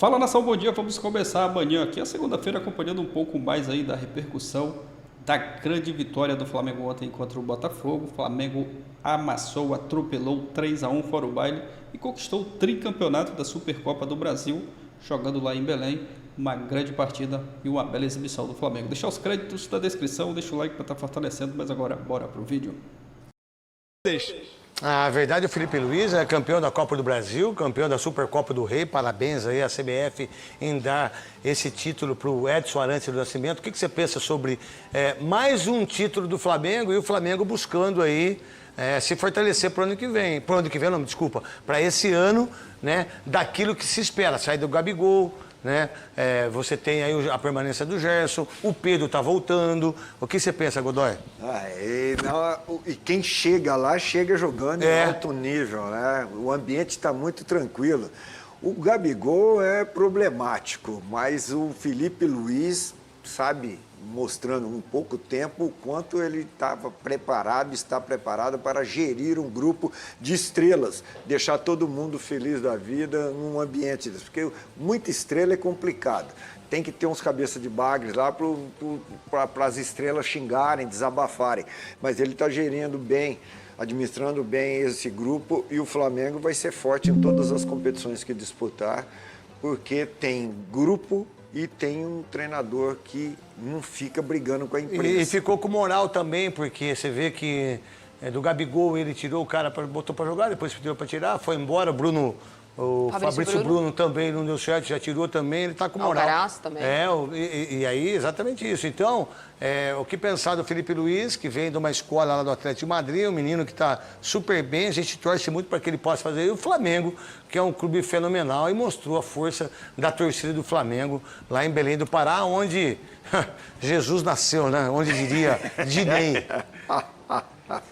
Fala, nação, bom dia. Vamos começar amanhã aqui, a segunda-feira, acompanhando um pouco mais aí da repercussão da grande vitória do Flamengo ontem contra o Botafogo. O Flamengo amassou, atropelou 3-1 fora o baile e conquistou o tricampeonato da Supercopa do Brasil, jogando lá em Belém. Uma grande partida e uma bela exibição do Flamengo. Deixa os créditos na descrição, deixa o like para estar fortalecendo, mas agora bora pro vídeo. A verdade, o Felipe Luiz é campeão da Copa do Brasil, campeão da Supercopa do Rei. Parabéns aí à CBF em dar esse título para o Edson Arantes do Nascimento. O que você pensa sobre mais um título do Flamengo e o Flamengo buscando aí se fortalecer para o ano que vem? Para o ano que vem, não, desculpa, para esse ano, né, daquilo que se espera, sair do Gabigol, né? Você tem aí a permanência do Gerson, o Pedro tá voltando. O que você pensa, Godoy? E quem chega lá, chega jogando em alto nível, né? O ambiente está muito tranquilo. O Gabigol é problemático, mas o Felipe Luiz, sabe, mostrando um pouco tempo o quanto ele estava preparado, está preparado para gerir um grupo de estrelas, deixar todo mundo feliz da vida num ambiente desse, porque muita estrela é complicado. Tem que ter uns cabeça de bagres lá para as estrelas xingarem, desabafarem, mas ele está gerindo bem, administrando bem esse grupo, e o Flamengo vai ser forte em todas as competições que disputar, porque tem grupo e tem um treinador que não fica brigando com a imprensa. E ficou com moral também, porque você vê que do Gabigol ele tirou o cara, botou para jogar, depois pediu para tirar, foi embora, o Fabrício Bruno também não deu certo, já tirou também, ele está com moral. Alcaraz também. E aí, exatamente isso. Então, o que pensar do Felipe Luiz, que vem de uma escola lá do Atlético de Madrid, um menino que está super bem, a gente torce muito para que ele possa fazer. E o Flamengo, que é um clube fenomenal e mostrou a força da torcida do Flamengo lá em Belém do Pará, onde Jesus nasceu, né? Onde diria Dinei.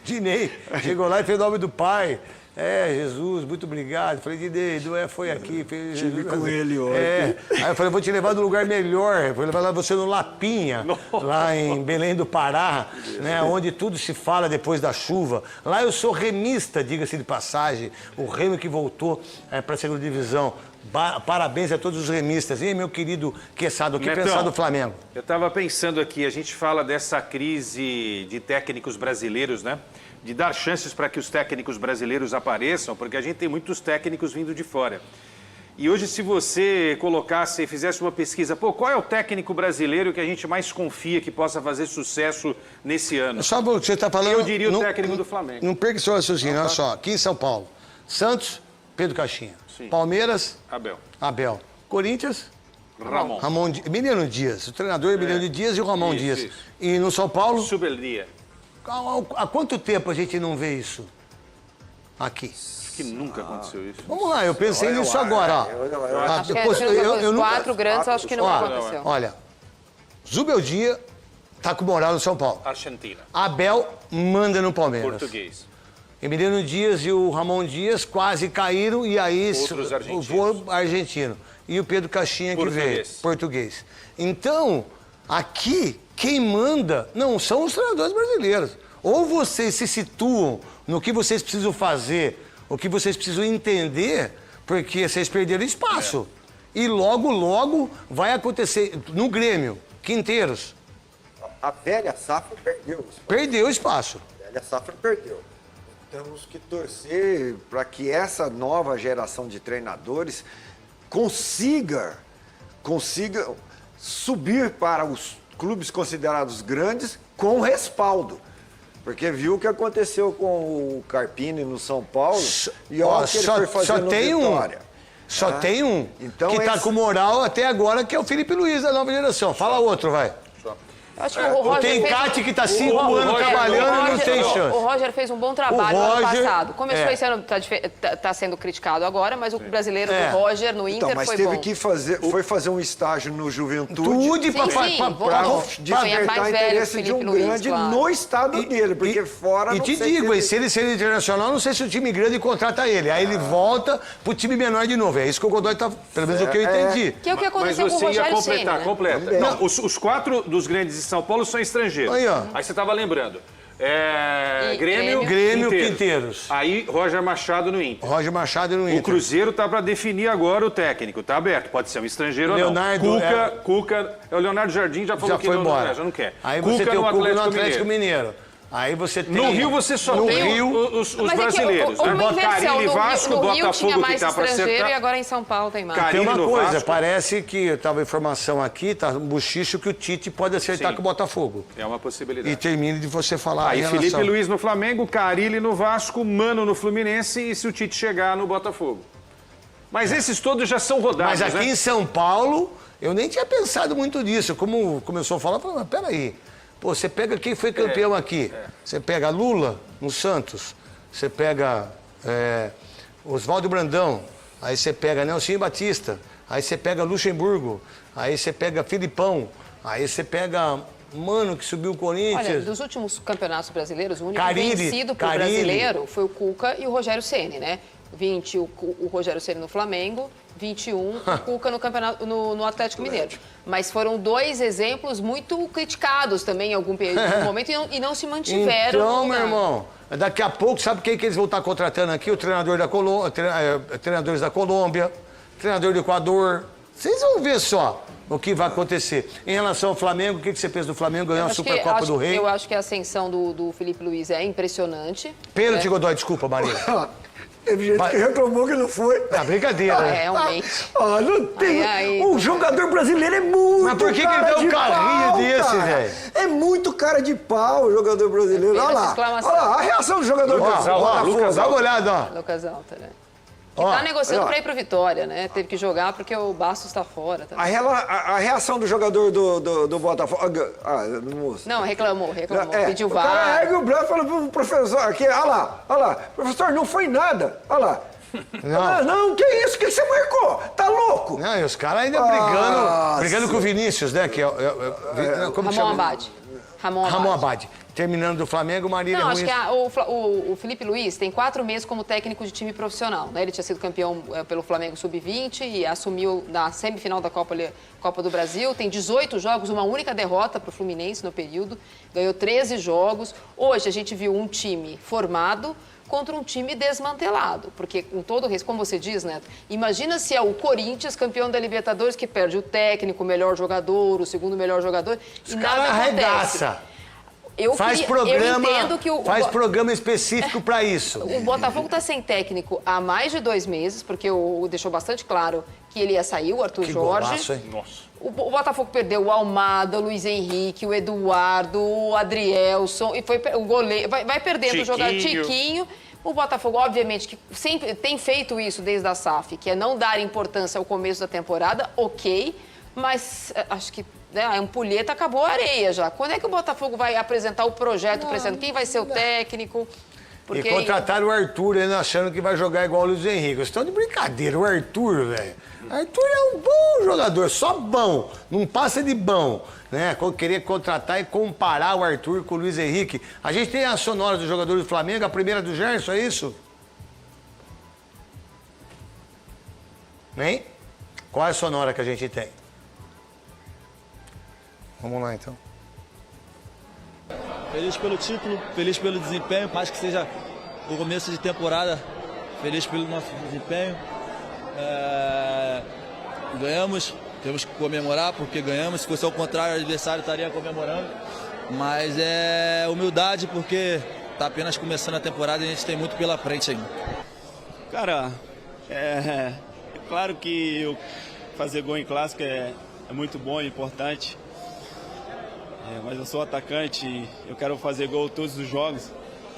Dinei chegou lá e fez o nome do pai. Jesus, muito obrigado. Falei, Dinei, foi aqui. Estive com ele hoje. Aí eu falei, vou te levar num lugar melhor. Vou levar você no Lapinha, lá em Belém do Pará, né, onde tudo se fala depois da chuva. Lá eu sou remista, diga-se de passagem. O Remo que voltou para a segunda divisão. Parabéns a todos os remistas. E aí, meu querido Queçado, o que pensar do Flamengo? Eu estava pensando aqui, a gente fala dessa crise de técnicos brasileiros, né? De dar chances para que os técnicos brasileiros apareçam, porque a gente tem muitos técnicos vindo de fora. E hoje, se você colocasse, fizesse uma pesquisa, qual é o técnico brasileiro que a gente mais confia que possa fazer sucesso nesse ano? Só você está falando... Eu diria o técnico do Flamengo. Não perca seu raciocínio, olha só. Aqui em São Paulo, Santos, Pedro Caixinha. Sim. Palmeiras, Abel. Corinthians, Ramon. Emiliano Dias. O treinador é Emiliano Dias e o Ramon Dias. Isso. E no São Paulo... Subeldia. Há quanto tempo a gente não vê isso aqui? Acho que nunca aconteceu isso. Vamos lá, eu pensei nisso agora. Acho que os quatro grandes, acho que não aconteceu. Olha, Zubeldia tá com moral no São Paulo. Argentina. Abel manda no Palmeiras. Português. Emiliano Dias e o Ramon Dias quase caíram e aí outros argentinos. O argentino. E o Pedro Caixinha que veio, português. Então, aqui, quem manda não são os treinadores brasileiros. Ou vocês se situam no que vocês precisam fazer, o que vocês precisam entender, porque vocês perderam espaço. E logo vai acontecer no Grêmio, Quinteiros. A velha safra perdeu. Perdeu espaço. A velha safra perdeu. Temos que torcer para que essa nova geração de treinadores consiga subir para os clubes considerados grandes com respaldo. Porque viu o que aconteceu com o Carpini no São Paulo e olha o que ele foi fazer no Vitória. Só tem um então, que está com moral até agora, que é o Felipe Luiz da nova geração. Fala outro, vai. Eu acho que o Roger tem Cate que está 5 anos trabalhando e não tem chance. O Roger fez um bom trabalho no ano passado. Começou esse ano, está sendo criticado agora, mas o brasileiro do Roger no Inter mas foi teve bom. que foi fazer um estágio no Juventude para despertar interesse de um grande no estado dele, porque fora não sei. E te digo, se ele ser internacional, não sei se o time grande contrata ele. Aí ele volta pro time menor de novo. É isso que o Godoy tá, pelo menos o que eu entendi. Que é o que aconteceu com o Mas você ia Rogério completar, Ceni, completa. Não, os quatro dos grandes de São Paulo são estrangeiros. Aí você estava lembrando. Grêmio, Quinteiros. Aí, Roger Machado no Inter. Roger Machado no Inter. O Cruzeiro tá para definir agora o técnico, tá aberto. Pode ser um estrangeiro Leonardo, ou não. Cuca, o Leonardo Jardim já falou que foi embora. Já não quer. Aí você tem o Cuca no Atlético Mineiro. Aí você tem... No Rio você só tem os brasileiros. Carilli, Vasco, no Rio tinha Botafogo mais que tá para estrangeiro acertar. e agora em São Paulo tem mais. Tem uma coisa, Vasco. parece que estava informação aqui, tá um buchicho que o Tite pode acertar Sim. com o Botafogo. É uma possibilidade. E termine de você falar Aí em relação... Felipe Luiz no Flamengo, Carilli no Vasco, Mano no Fluminense e se o Tite chegar no Botafogo. Mas esses todos já são rodados, Mas aqui né? em São Paulo, eu nem tinha pensado muito nisso. Como começou a falar, eu falei, mas peraí. Pô, você pega quem foi campeão aqui. Você pega Lula no Santos. Você pega Oswaldo Brandão. Aí você pega Nelsinho Batista. Aí você pega Luxemburgo. Aí você pega Filipão. Aí você pega Mano, que subiu o Corinthians. Olha, dos últimos campeonatos brasileiros, o único Carilli, vencido por brasileiro foi o Cuca e o Rogério Ceni, né? 20, o Rogério Ceni no Flamengo, 21, o Cuca no campeonato, no Atlético Mineiro. Mas foram dois exemplos muito criticados também em algum momento e não se mantiveram. Então, meu irmão, daqui a pouco, sabe quem que eles vão estar contratando aqui? O treinador da treinadores da Colômbia, treinador do Equador. Vocês vão ver só o que vai acontecer. Em relação ao Flamengo, o que você pensa do Flamengo ganhar a Supercopa do Rei? Eu acho que a ascensão do Felipe Luiz é impressionante. Pênalti, Godoy, desculpa, Maria. Teve gente que reclamou que não foi. Ah, brincadeira, né? Realmente. Não tem. Um jogador brasileiro é muito. Mas por que ele deu um carrinho desse, velho? É muito cara de pau o jogador brasileiro. Olha lá. Olha lá, a reação do jogador brasileiro. Lucas, dá uma olhada, ó. Lucas Alta, né? Que tá negociando para ir pro Vitória, né? Teve que jogar porque o Bastos está fora. Tá? A reação do jogador do Botafogo... Não, reclamou. Pediu o cara VAR. ergue o braço e fala pro professor aqui, olha lá. Professor, não foi nada. Olha lá. Não, que isso? O que você marcou? Tá louco? Não, e os caras ainda brigando com o Vinícius, né? Que como Ramon Abad. Ramon Abad. Terminando do Flamengo, Marília Não, Ruiz. acho que o Felipe Luiz tem 4 meses como técnico de time profissional, né? Ele tinha sido campeão pelo Flamengo Sub-20 e assumiu na semifinal da Copa do Brasil. Tem 18 jogos, uma única derrota para o Fluminense no período. Ganhou 13 jogos. Hoje a gente viu um time formado contra um time desmantelado. Porque, com todo o respeito, como você diz, Neto, imagina se é o Corinthians, campeão da Libertadores, que perde o técnico, o melhor jogador, o segundo melhor jogador, e nada acontece. Faz programa específico para isso. O Botafogo está sem técnico há mais de 2 meses, porque deixou bastante claro que ele ia sair, o Arthur Jorge. Golaço, hein? Nossa. O Botafogo perdeu o Almada, o Luiz Henrique, o Eduardo, o Adrielson, e foi o goleiro. Vai perdendo o jogador Tiquinho. O Botafogo, obviamente, que sempre tem feito isso desde a SAF, que é não dar importância ao começo da temporada, ok, mas acho que a ampulheta acabou a areia já. Quando é que o Botafogo vai apresentar o projeto para esse ano? Quem vai ser o técnico? Porque... E contrataram o Arthur, ainda achando que vai jogar igual o Luiz Henrique. Vocês estão de brincadeira, o Arthur, velho. Arthur é um bom jogador, só bom, não passa de bom. Né? Queria contratar e comparar o Arthur com o Luiz Henrique. A gente tem a sonora do jogador do Flamengo, a primeira do Gerson, é isso? Hein? Qual é a sonora que a gente tem? Vamos lá, então. Feliz pelo título, feliz pelo desempenho, mais que seja o começo de temporada, feliz pelo nosso desempenho. Ganhamos, temos que comemorar porque ganhamos. Se fosse ao contrário, o adversário estaria comemorando. Mas é humildade porque está apenas começando a temporada e a gente tem muito pela frente ainda. Cara, é claro que fazer gol em clássico é muito bom e importante. Mas eu sou atacante e eu quero fazer gol todos os jogos.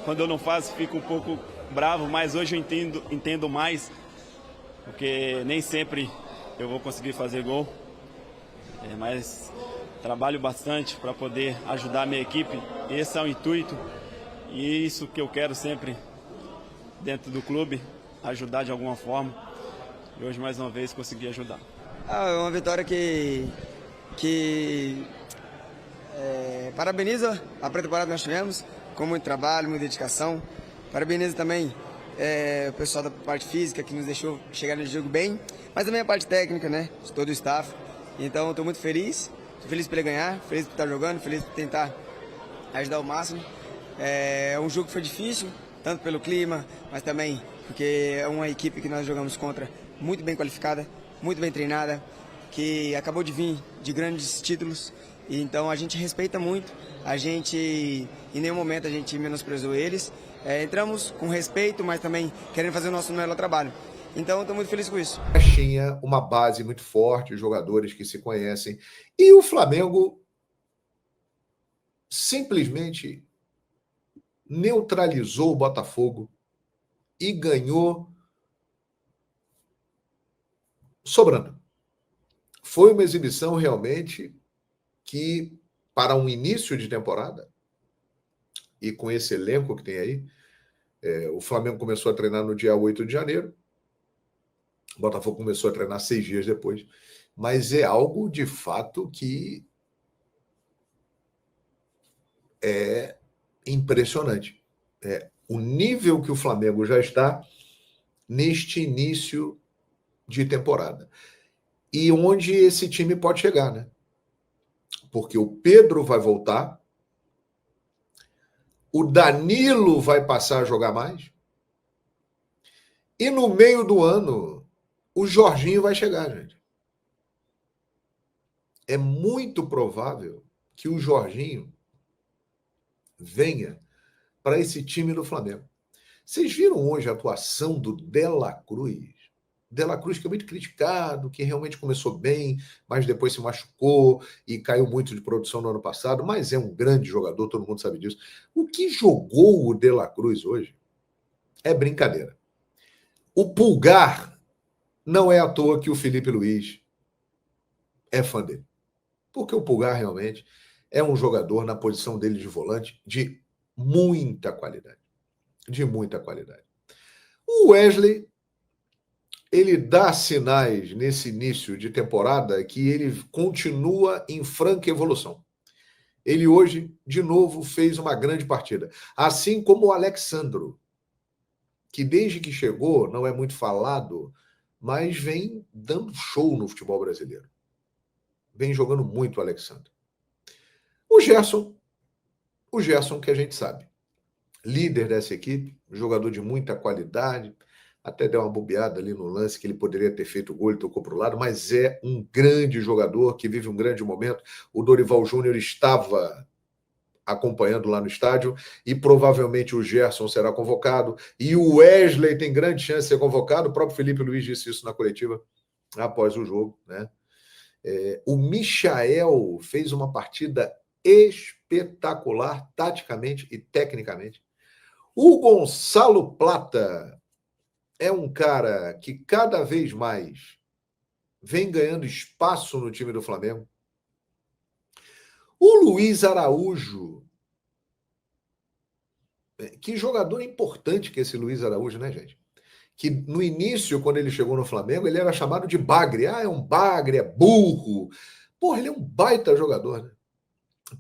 Quando eu não faço, fico um pouco bravo, mas hoje eu entendo mais, porque nem sempre eu vou conseguir fazer gol. Mas trabalho bastante para poder ajudar a minha equipe. Esse é o intuito e isso que eu quero sempre dentro do clube, ajudar de alguma forma. E hoje, mais uma vez, consegui ajudar. É uma vitória que parabeniza a pré-temporada que nós tivemos, com muito trabalho, muita dedicação. Parabeniza também o pessoal da parte física que nos deixou chegar no jogo bem, mas também a parte técnica, né, de todo o staff. Então, estou muito feliz por ele ganhar, feliz por estar jogando, feliz por tentar ajudar o máximo. É um jogo que foi difícil, tanto pelo clima, mas também porque é uma equipe que nós jogamos contra muito bem qualificada, muito bem treinada, que acabou de vir de grandes títulos. E então a gente respeita muito, a gente em nenhum momento a gente menosprezou eles. Entramos com respeito, mas também querendo fazer o nosso melhor trabalho. Então estou muito feliz com isso. Tinha uma base muito forte, jogadores que se conhecem, e o Flamengo simplesmente neutralizou o Botafogo e ganhou sobrando. Foi uma exibição realmente que, para um início de temporada, e com esse elenco que tem aí, o Flamengo começou a treinar no dia 8 de janeiro, o Botafogo começou a treinar 6 dias depois, mas é algo, de fato, que é impressionante. O nível que o Flamengo já está neste início de temporada. E onde esse time pode chegar, né? Porque o Pedro vai voltar, o Danilo vai passar a jogar mais, e no meio do ano, o Jorginho vai chegar, gente. É muito provável que o Jorginho venha para esse time do Flamengo. Vocês viram hoje a atuação do De La Cruz? De La Cruz, que é muito criticado, que realmente começou bem, mas depois se machucou e caiu muito de produção no ano passado, mas é um grande jogador, todo mundo sabe disso. O que jogou o De La Cruz hoje é brincadeira. O Pulgar, não é à toa que o Felipe Luiz é fã dele. Porque o Pulgar realmente é um jogador na posição dele de volante de muita qualidade. De muita qualidade. O Wesley, ele dá sinais nesse início de temporada que ele continua em franca evolução. Ele hoje, de novo, fez uma grande partida. Assim como o Alexandro, que desde que chegou, não é muito falado, mas vem dando show no futebol brasileiro. Vem jogando muito o Alexandro. O Gerson que a gente sabe. Líder dessa equipe, jogador de muita qualidade, até deu uma bobeada ali no lance que ele poderia ter feito o gol e tocou para o lado, mas é um grande jogador que vive um grande momento. O Dorival Júnior estava acompanhando lá no estádio e provavelmente o Gerson será convocado e o Wesley tem grande chance de ser convocado. O próprio Felipe Luiz disse isso na coletiva após o jogo, né? O Michael fez uma partida espetacular, taticamente e tecnicamente. O Gonçalo Plata é um cara que cada vez mais vem ganhando espaço no time do Flamengo. O Luiz Araújo, que jogador importante que é esse Luiz Araújo, né, gente? Que no início, quando ele chegou no Flamengo, ele era chamado de bagre. É um bagre, é burro. Porra, ele é um baita jogador, né?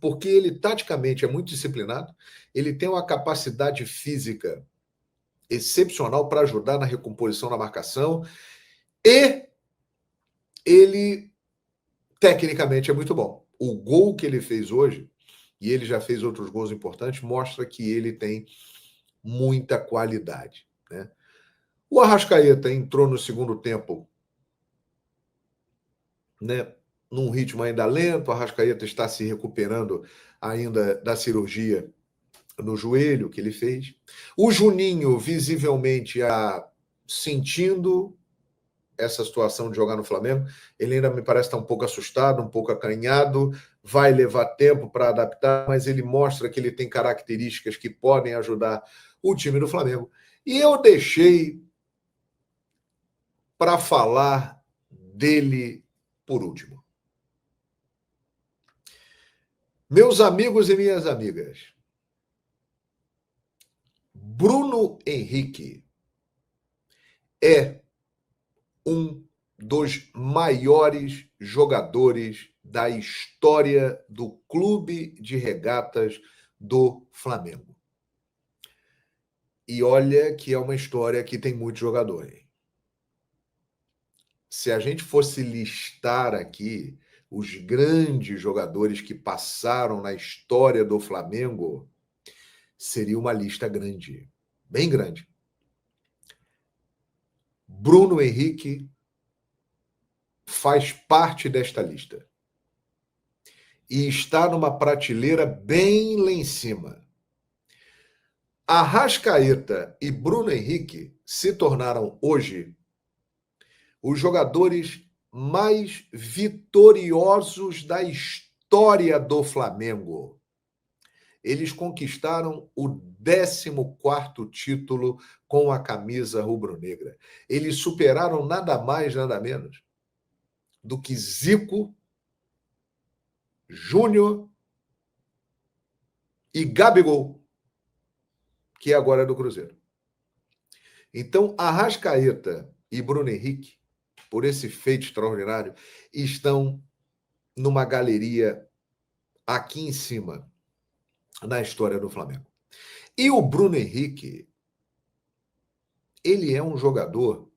Porque ele, taticamente, é muito disciplinado, ele tem uma capacidade física excepcional para ajudar na recomposição da marcação e ele, tecnicamente, é muito bom. O gol que ele fez hoje, e ele já fez outros gols importantes, mostra que ele tem muita qualidade, né? O Arrascaeta entrou no segundo tempo, né, num ritmo ainda lento. O Arrascaeta está se recuperando ainda da cirurgia no joelho que ele fez. O Juninho, visivelmente, sentindo essa situação de jogar no Flamengo. Ele ainda me parece estar um pouco assustado, um pouco acanhado. Vai levar tempo para adaptar, mas ele mostra que ele tem características que podem ajudar o time do Flamengo. E eu deixei para falar dele por último. Meus amigos e minhas amigas, Bruno Henrique é um dos maiores jogadores da história do Clube de Regatas do Flamengo. E olha que é uma história que tem muito jogador, hein? Se a gente fosse listar aqui os grandes jogadores que passaram na história do Flamengo, seria uma lista grande, bem grande. Bruno Henrique faz parte desta lista e está numa prateleira bem lá em cima. Arrascaeta e Bruno Henrique se tornaram hoje os jogadores mais vitoriosos da história do Flamengo. Eles conquistaram o 14º título com a camisa rubro-negra. Eles superaram nada mais, nada menos do que Zico, Júnior e Gabigol, que agora é do Cruzeiro. Então, Arrascaeta e Bruno Henrique, por esse feito extraordinário, estão numa galeria aqui em cima, na história do Flamengo. E o Bruno Henrique, ele é um jogador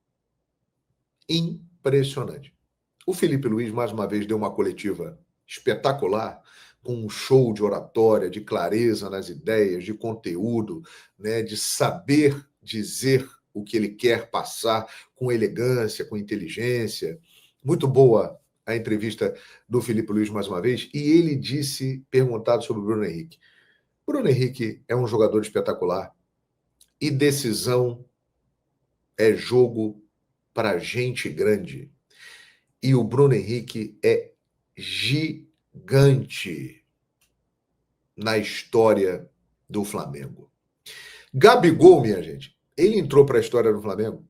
impressionante. O Felipe Luiz, mais uma vez, deu uma coletiva espetacular, com um show de oratória, de clareza nas ideias, de conteúdo, né, de saber dizer o que ele quer passar com elegância, com inteligência. Muito boa a entrevista do Felipe Luiz, mais uma vez, e ele disse, perguntado sobre o Bruno Henrique, Bruno Henrique é um jogador espetacular e decisão é jogo para gente grande. E o Bruno Henrique é gigante na história do Flamengo. Gabigol, minha gente, ele entrou para a história do Flamengo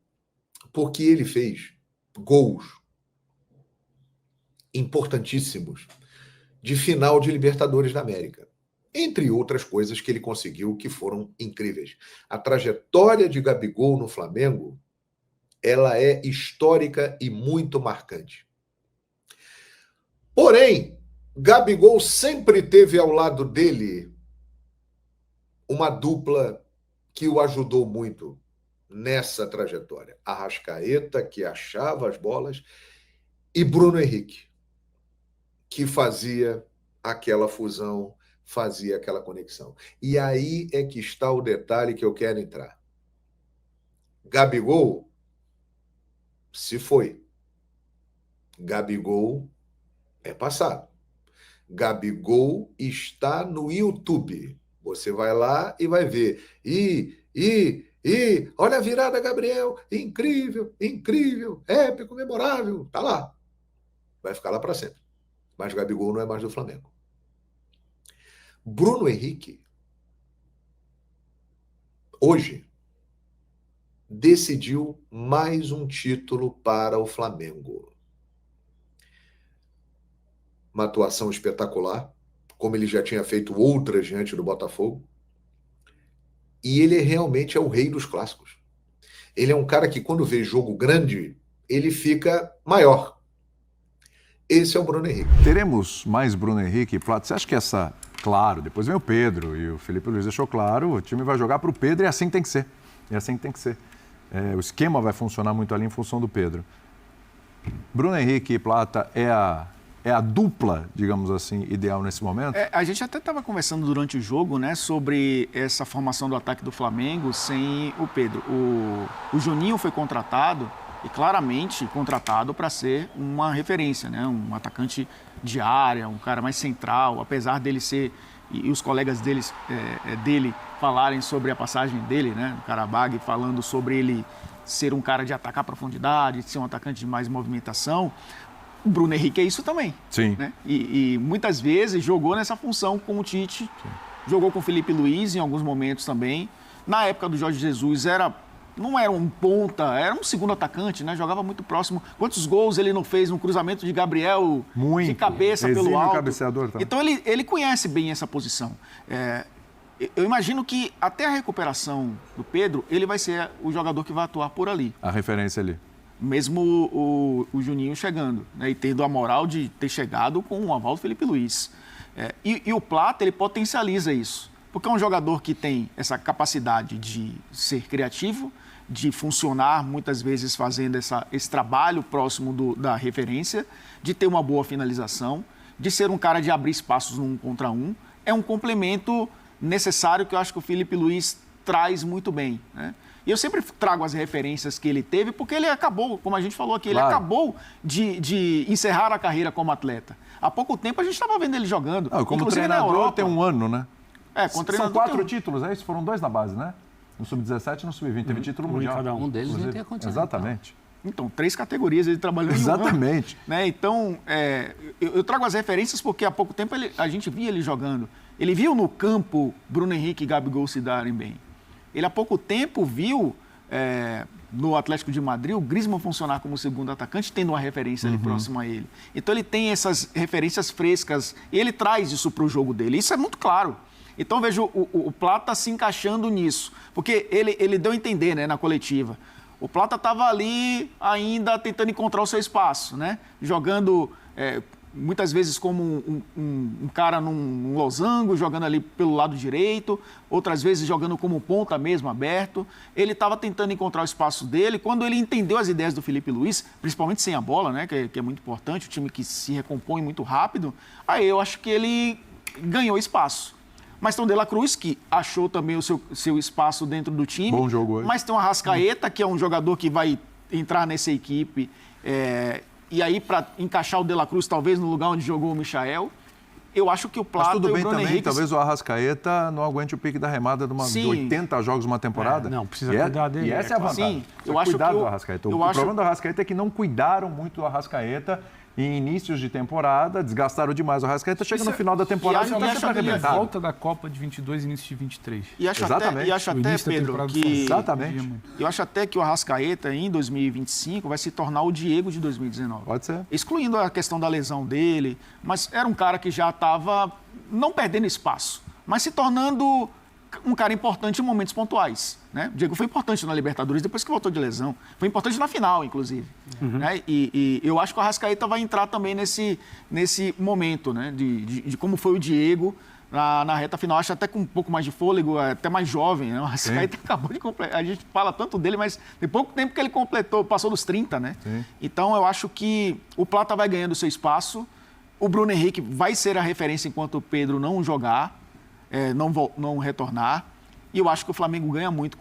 porque ele fez gols importantíssimos de final de Libertadores da América. Entre outras coisas que ele conseguiu que foram incríveis. A trajetória de Gabigol no Flamengo, ela é histórica e muito marcante. Porém, Gabigol sempre teve ao lado dele uma dupla que o ajudou muito nessa trajetória. Arrascaeta, que achava as bolas, e Bruno Henrique, que fazia aquela fusão, fazia aquela conexão. E aí é que está o detalhe que eu quero entrar. Gabigol se foi. Gabigol é passado. Gabigol está no YouTube. Você vai lá e vai ver. Olha a virada, Gabriel. Incrível, incrível, épico, memorável. Tá lá. Vai ficar lá para sempre. Mas Gabigol não é mais do Flamengo. Bruno Henrique, hoje, decidiu mais um título para o Flamengo. Uma atuação espetacular, como ele já tinha feito outras diante do Botafogo. E ele realmente é o rei dos clássicos. Ele é um cara que, quando vê jogo grande, ele fica maior. Esse é o Bruno Henrique. Teremos mais Bruno Henrique e Plata. Você acha que essa... Claro, depois vem o Pedro e o Felipe Luiz deixou claro, o time vai jogar para o Pedro e assim tem que ser. E assim tem que ser. O esquema vai funcionar muito ali em função do Pedro. Bruno Henrique e Plata é a dupla, digamos assim, ideal nesse momento? A gente até estava conversando durante o jogo, né, sobre essa formação do ataque do Flamengo sem o Pedro. O Juninho foi contratado e claramente contratado para ser uma referência, né, um atacante de área, um cara mais central, apesar dele ser, e os colegas dele falarem sobre a passagem dele, né, no Karabag, falando sobre ele ser um cara de atacar a profundidade, de ser um atacante de mais movimentação. O Bruno Henrique é isso também. Sim. Né? E muitas vezes jogou nessa função com o Tite, sim, jogou com o Felipe Luiz em alguns momentos também. Na época do Jorge Jesus não era um ponta, era um segundo atacante, né? Jogava muito próximo. Quantos gols ele não fez no cruzamento de Gabriel de cabeça pelo alto? Cabeceador, tá? Então ele conhece bem essa posição. Eu imagino que até a recuperação do Pedro, ele vai ser o jogador que vai atuar por ali. A referência ali. Mesmo o Juninho chegando, né, e tendo a moral de ter chegado com o aval do Felipe Luiz. E o Plata, ele potencializa isso, porque é um jogador que tem essa capacidade de ser criativo, de funcionar muitas vezes fazendo esse trabalho próximo da referência, de ter uma boa finalização, de ser um cara de abrir espaços no 1 contra 1. É um complemento necessário que eu acho que o Felipe Luiz traz muito bem, né? E eu sempre trago as referências que ele teve, porque ele acabou, como a gente falou aqui, ele acabou de encerrar a carreira como atleta. Há pouco tempo a gente estava vendo ele jogando. Como treinador tem um ano, né? Como treinador. São 4 títulos, é isso? Foram 2 na base, né? No Sub-17 e no Sub-20. Teve título mundial. Cada um deles nem tem acontecido. Exatamente. Então, 3 categorias ele trabalhou em um ano. Exatamente. Né? Então, eu trago as referências porque há pouco tempo a gente via ele jogando. Ele viu no campo Bruno Henrique e Gabigol se darem bem. Ele há pouco tempo viu no Atlético de Madrid o Griezmann funcionar como segundo atacante, tendo uma referência ali próxima a ele. Então ele tem essas referências frescas e ele traz isso para o jogo dele. Isso é muito claro. Então vejo o Plata se encaixando nisso, porque ele deu a entender, né, na coletiva. O Plata estava ali ainda tentando encontrar o seu espaço, né? Jogando muitas vezes como um cara num losango, jogando ali pelo lado direito, outras vezes jogando como ponta mesmo, aberto. Ele estava tentando encontrar o espaço dele. Quando ele entendeu as ideias do Felipe Luiz, principalmente sem a bola, né, que é muito importante, o time que se recompõe muito rápido, aí eu acho que ele ganhou espaço. Mas tem o De La Cruz, que achou também o seu espaço dentro do time. Bom jogo hoje. Mas tem o Arrascaeta, que é um jogador que vai entrar nessa equipe. E aí, para encaixar o De La Cruz, talvez no lugar onde jogou o Michael, eu acho que o Plata Mas tudo e o bem Bruno também, Henrique... talvez o Arrascaeta não aguente o pique da remada de 80 jogos numa temporada. Não, precisa cuidar dele. E essa é a vantagem. Sim, eu acho cuidar que do Arrascaeta. O problema do Arrascaeta é que não cuidaram muito do Arrascaeta em inícios de temporada, desgastaram demais o Arrascaeta, chega no final da temporada e está sempre arrebentado. Volta da Copa de 22 e início de 23. E acho até, Pedro, que... Exatamente. Eu acho até que o Arrascaeta, em 2025, vai se tornar o Diego de 2019. Pode ser. Excluindo a questão da lesão dele, mas era um cara que já estava não perdendo espaço, mas se tornando um cara importante em momentos pontuais, né? O Diego foi importante na Libertadores depois que voltou de lesão. Foi importante na final, inclusive. Né? E eu acho que o Arrascaeta vai entrar também nesse momento, né? De como foi o Diego na reta final. Acho até com um pouco mais de fôlego, até mais jovem, né? O Arrascaeta acabou de completar. A gente fala tanto dele, mas tem pouco tempo que ele completou, passou dos 30, né? Sim. Então eu acho que o Plata vai ganhando seu espaço. O Bruno Henrique vai ser a referência enquanto o Pedro não jogar. Não retornar. E eu acho que o Flamengo ganha muito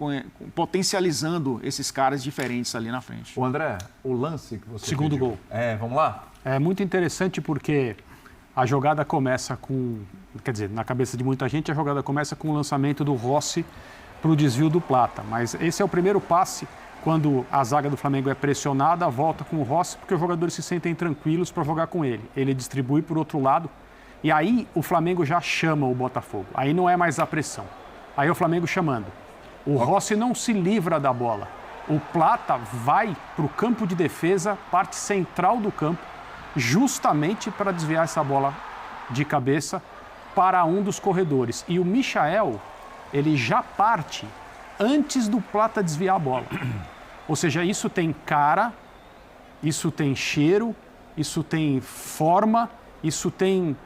potencializando esses caras diferentes ali na frente. O André, o lance que você Segundo pediu. gol. Vamos lá? É muito interessante porque a jogada começa com... Quer dizer, na cabeça de muita gente, a jogada começa com o lançamento do Rossi para o desvio do Plata. Mas esse é o primeiro passe quando a zaga do Flamengo é pressionada, volta com o Rossi, porque os jogadores se sentem tranquilos para jogar com ele. Ele distribui para o outro lado. E aí o Flamengo já chama o Botafogo. Aí não é mais a pressão. Aí é o Flamengo chamando. O Rossi não se livra da bola. O Plata vai para o campo de defesa, parte central do campo, justamente para desviar essa bola de cabeça para um dos corredores. E o Michael, ele já parte antes do Plata desviar a bola. Ou seja, isso tem cara, isso tem cheiro, isso tem forma, isso tem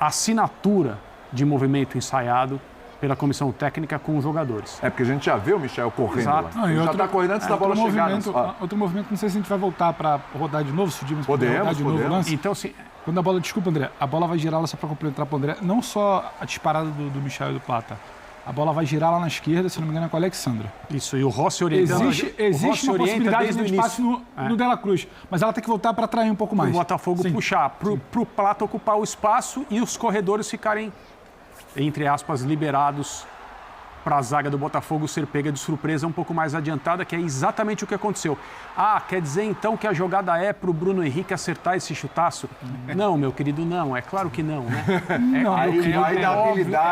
assinatura de movimento ensaiado pela comissão técnica com os jogadores. Porque a gente já vê o Michael correndo. Exato. Lá. Ele já está correndo antes da bola chegar. Outro movimento, não sei se a gente vai voltar para rodar de novo, se o Dimas podemos rodar de novo o lance. Então, sim. Quando a bola, desculpa, André, a bola vai girar lá só para complementar para o André, não só a disparada do Michael e do Plata. A bola vai girar lá na esquerda, se não me engano, é com a Alexandra. Isso, e o Rossi orientando. Existe uma possibilidade de espaço no De La Cruz, mas ela tem que voltar para atrair um pouco mais. O Botafogo puxar para o Plata ocupar o espaço e os corredores ficarem, entre aspas, liberados para a zaga do Botafogo ser pega de surpresa um pouco mais adiantada, que é exatamente o que aconteceu. Quer dizer então que a jogada é para o Bruno Henrique acertar esse chutaço? Não, meu querido, não. É claro que não, né? habilidade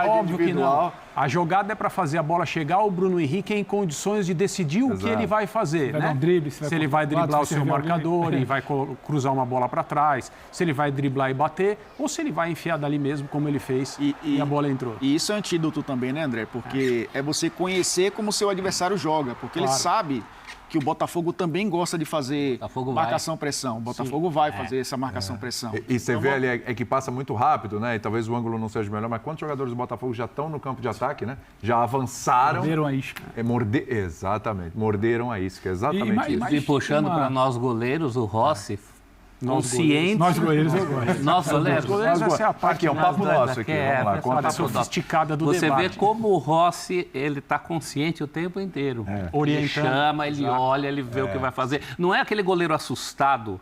óbvio individual. Que não. A jogada é para fazer a bola chegar ao Bruno Henrique em condições de decidir o que ele vai fazer, né? Se ele vai driblar o seu marcador e vai cruzar uma bola para trás, se ele vai driblar e bater, ou se ele vai enfiar dali mesmo, como ele fez, e a bola entrou. E isso é antídoto também, né, André? Porque é você conhecer como o seu adversário joga, porque ele sabe que o Botafogo também gosta de fazer marcação-pressão. O Botafogo vai fazer essa marcação-pressão. E você vê ali que passa muito rápido, né? E talvez o ângulo não seja melhor, mas quantos jogadores do Botafogo já estão no campo de ataque, né? Já avançaram. Morderam a isca. Exatamente. Morderam a isca, exatamente isso. E puxando para nós goleiros, o Rossi consciente. Nós goleiros eu gosto. Nós goleiros. Os goleiros essa é a parte Aqui, é um papo nosso aqui, vamos lá. Conta sofisticada do Você debate. vê como o Rossi, ele está consciente o tempo inteiro. Ele Orientando. chama, ele olha, ele vê o que vai fazer. Não é aquele goleiro assustado,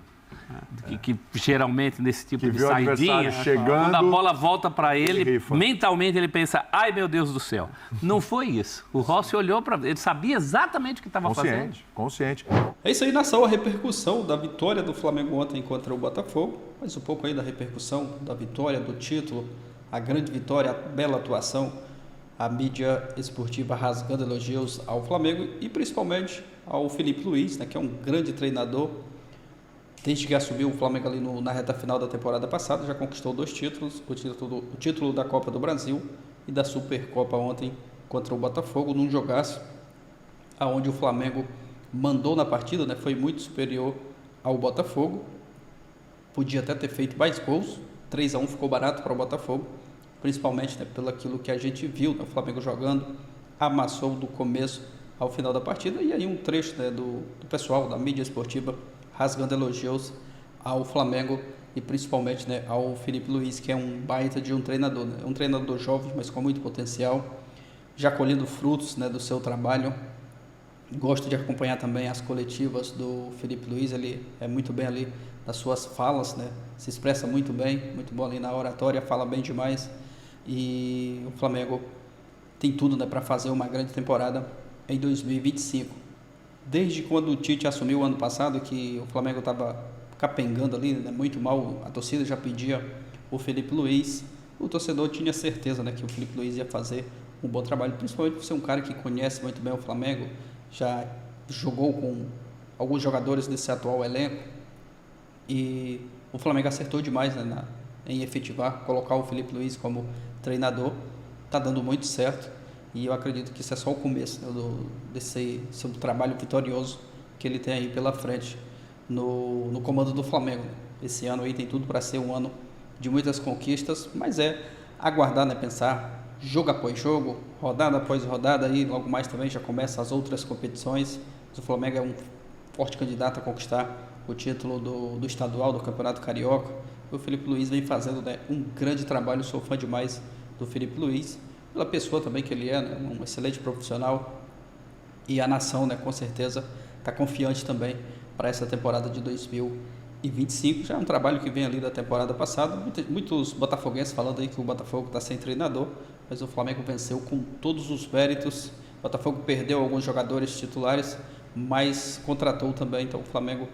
que geralmente nesse tipo Que de viu o saidinha, adversário chegando, quando a bola volta para ele, rifa. mentalmente ele pensa, ai meu Deus do céu. Não foi isso. O Rossi olhou para ele, sabia exatamente o que estava fazendo. Consciente. É isso aí, nação, a repercussão da vitória do Flamengo ontem contra o Botafogo, mas um pouco aí da repercussão da vitória, do título, a grande vitória, a bela atuação, a mídia esportiva rasgando elogios ao Flamengo e principalmente ao Felipe Luiz, né, que é um grande treinador. Desde que assumiu o Flamengo ali na reta final da temporada passada, já conquistou 2 títulos, o título da Copa do Brasil e da Supercopa ontem contra o Botafogo, num jogaço aonde o Flamengo mandou na partida, né, foi muito superior ao Botafogo, podia até ter feito mais gols, 3-1 ficou barato para o Botafogo, principalmente, né, pelo aquilo que a gente viu, né, o Flamengo jogando, amassou do começo ao final da partida, e aí um trecho, né, do pessoal da mídia esportiva rasgando elogios ao Flamengo e principalmente, né, ao Felipe Luiz, que é um baita de um treinador, né? Um treinador jovem, mas com muito potencial, já colhendo frutos, né, do seu trabalho. Gosto de acompanhar também as coletivas do Felipe Luiz, ele é muito bem ali nas suas falas, né? Se expressa muito bem, muito bom ali na oratória, fala bem demais, e o Flamengo tem tudo, né, para fazer uma grande temporada em 2025. Desde quando o Tite assumiu o ano passado, que o Flamengo estava capengando ali, né, muito mal, a torcida já pedia o Felipe Luiz, o torcedor tinha certeza, né, que o Felipe Luiz ia fazer um bom trabalho, principalmente por ser um cara que conhece muito bem o Flamengo, já jogou com alguns jogadores desse atual elenco, e o Flamengo acertou demais, né, em efetivar, colocar o Felipe Luiz como treinador, está dando muito certo. E eu acredito que isso é só o começo, né, desse seu trabalho vitorioso que ele tem aí pela frente no comando do Flamengo. Esse ano aí tem tudo para ser um ano de muitas conquistas, mas é aguardar, né, pensar jogo após jogo, rodada após rodada, aí logo mais também já começam as outras competições. O Flamengo é um forte candidato a conquistar o título do estadual, do Campeonato Carioca. O Felipe Luiz vem fazendo, né, um grande trabalho, sou fã demais do Felipe Luiz. Pela pessoa também que ele é, né? Um excelente profissional, e a nação, né, com certeza está confiante também para essa temporada de 2025, já é um trabalho que vem ali da temporada passada, muitos botafoguenses falando aí que o Botafogo está sem treinador, mas o Flamengo venceu com todos os méritos. O Botafogo perdeu alguns jogadores titulares, mas contratou também, então o Flamengo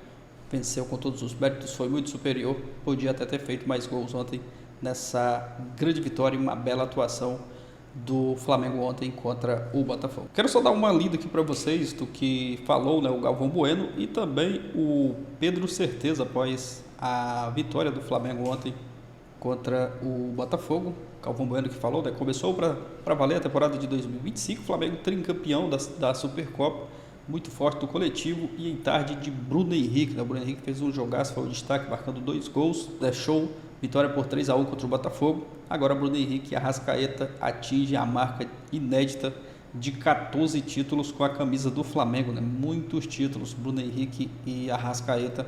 venceu com todos os méritos, foi muito superior, podia até ter feito mais gols ontem nessa grande vitória e uma bela atuação do Flamengo ontem contra o Botafogo. Quero só dar uma lida aqui para vocês do que falou, né, o Galvão Bueno e também o Pedro Certeza após a vitória do Flamengo ontem contra o Botafogo. Galvão Bueno que falou, né, começou para valer a temporada de 2025, o Flamengo tricampeão da Supercopa, muito forte do coletivo, e em tarde de Bruno Henrique, né? O Bruno Henrique fez um jogaço, foi o destaque, marcando 2 gols, deixou vitória por 3-1 contra o Botafogo. Agora Bruno Henrique e Arrascaeta atinge a marca inédita de 14 títulos com a camisa do Flamengo, né? Muitos títulos, Bruno Henrique e Arrascaeta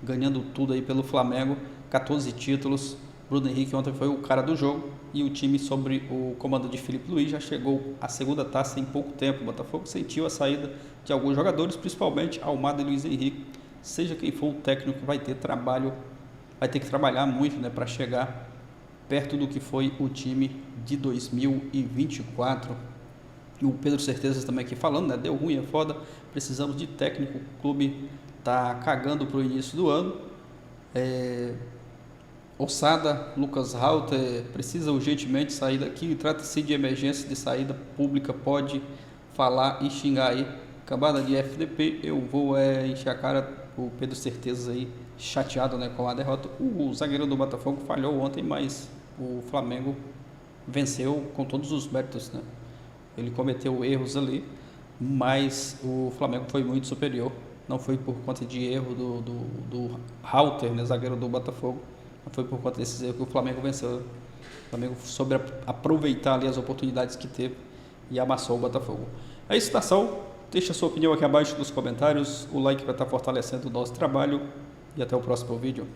ganhando tudo aí pelo Flamengo, 14 títulos. Bruno Henrique ontem foi o cara do jogo, e o time sob o comando de Felipe Luiz já chegou à segunda taça em pouco tempo. O Botafogo sentiu a saída de alguns jogadores, principalmente Almada e Luiz Henrique. Seja quem for o técnico, vai ter que trabalhar muito, né, para chegar perto do que foi o time de 2024. E o Pedro Certezas também aqui falando, né, deu ruim, é foda, precisamos de técnico, o clube tá cagando pro início do ano. Ossada, Lucas Rauter, precisa urgentemente sair daqui, trata-se de emergência de saída pública, pode falar e xingar aí, cambada de FDP, eu vou encher a cara. O Pedro Certezas aí, chateado, né, com a derrota. O zagueiro do Botafogo falhou ontem, mas o Flamengo venceu com todos os méritos, né? Ele cometeu erros ali, mas o Flamengo foi muito superior, não foi por conta de erro do Rauter, né, zagueiro do Botafogo. Não foi por conta desses erros que o Flamengo venceu. O Flamengo soube aproveitar ali as oportunidades que teve e amassou o Botafogo. É isso, nação. Deixa a sua opinião aqui abaixo nos comentários. O like vai estar fortalecendo o nosso trabalho. E até o próximo vídeo.